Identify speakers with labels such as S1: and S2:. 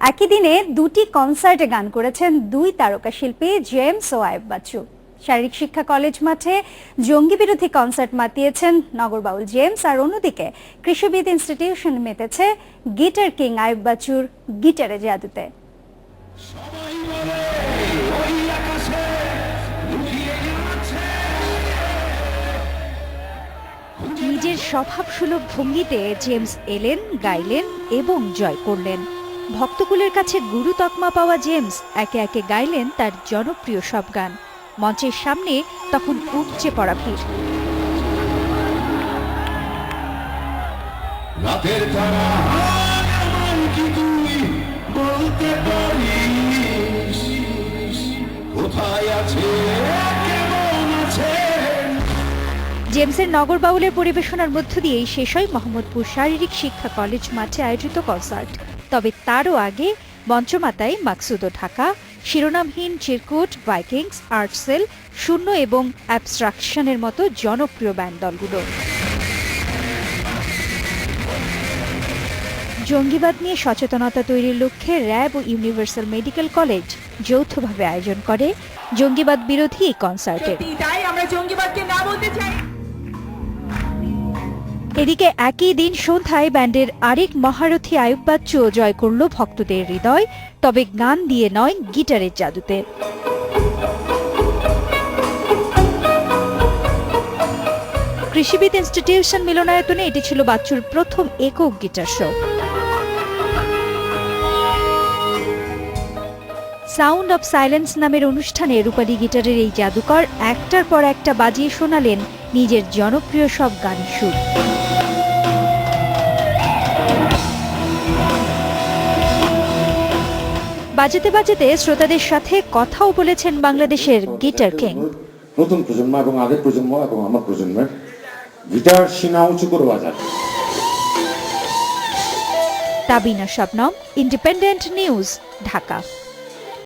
S1: একই দিনে দুটি কনসার্টে গান করেছেন দুই তারকা শিল্পী জেমস ও আইয়ুব বাচ্চু। শারীরিক শিক্ষা কলেজ মাঠে জঙ্গি বিরোধী কনসার্ট মাতিয়েছেন নগরবাউল জেমস, আর অন্যদিকে কৃষিবিদ ইনস্টিটিউশন মেতেছে গিটার কিং আইয়ুব বাচ্চুর গিটারে জাদুতে। নিজের স্বভাবসুলভ ভঙ্গিতে জেমস এলেন, গাইলেন এবং জয় করলেন। ভক্তকুলের কাছে গুরু তকমা পাওয়া জেমস একে একে গাইলেন তার জনপ্রিয় সব গান। মঞ্চের সামনে তখন উপচে পড়া ভিড়। জেমসের নগর বাউলের পরিবেশনার মধ্য দিয়েই শেষ হয় মোহাম্মদপুর শারীরিক শিক্ষা কলেজ মাঠে আয়োজিত কনসার্ট। তবে তারও আগে মঞ্চমাতায় মাকসুদ ও ঢাকা, শিরোনামহীন চিরকুট, ভাইকিংস, আর্টসেল, শূন্য এবং অ্যাবস্ট্রাকশনের মতো জনপ্রিয় ব্যান্ড দলগুলো। জঙ্গিবাদ নিয়ে সচেতনতা তৈরির লক্ষ্যে র্যাব ও ইউনিভার্সাল মেডিকেল কলেজ যৌথভাবে আয়োজন করে জঙ্গিবাদ বিরোধী এই কনসার্টের। এদিকে একই দিন সন্ধ্যায় ব্যান্ডের আরেক মহারথী আইয়ুব বাচ্চু জয় করল ভক্তদের হৃদয়, তবে গান দিয়ে নয়, গিটারের জাদুতে। কৃষিবিদ ইনস্টিটিউশন মিলনায়তনে এটি ছিল বাচ্চুর প্রথম একক guitar show. Sound of silence নামের অনুষ্ঠানে রূপালী গিটারের এই জাদুকর একটার পর একটা বাজিয়ে শোনালেন নিজের জনপ্রিয় সব গানের সুর। বাজাতে বাজাতে শ্রোতাদের সাথে কথাও বলেছেন বাংলাদেশের গিটার কিং।
S2: নতুন প্রজন্ম এবং আগের প্রজন্ম এবং আমার প্রজন্মের গিটার সিনা উঁচু করে বাজায়।
S1: Tabina Shabnam, independent news, Dhaka.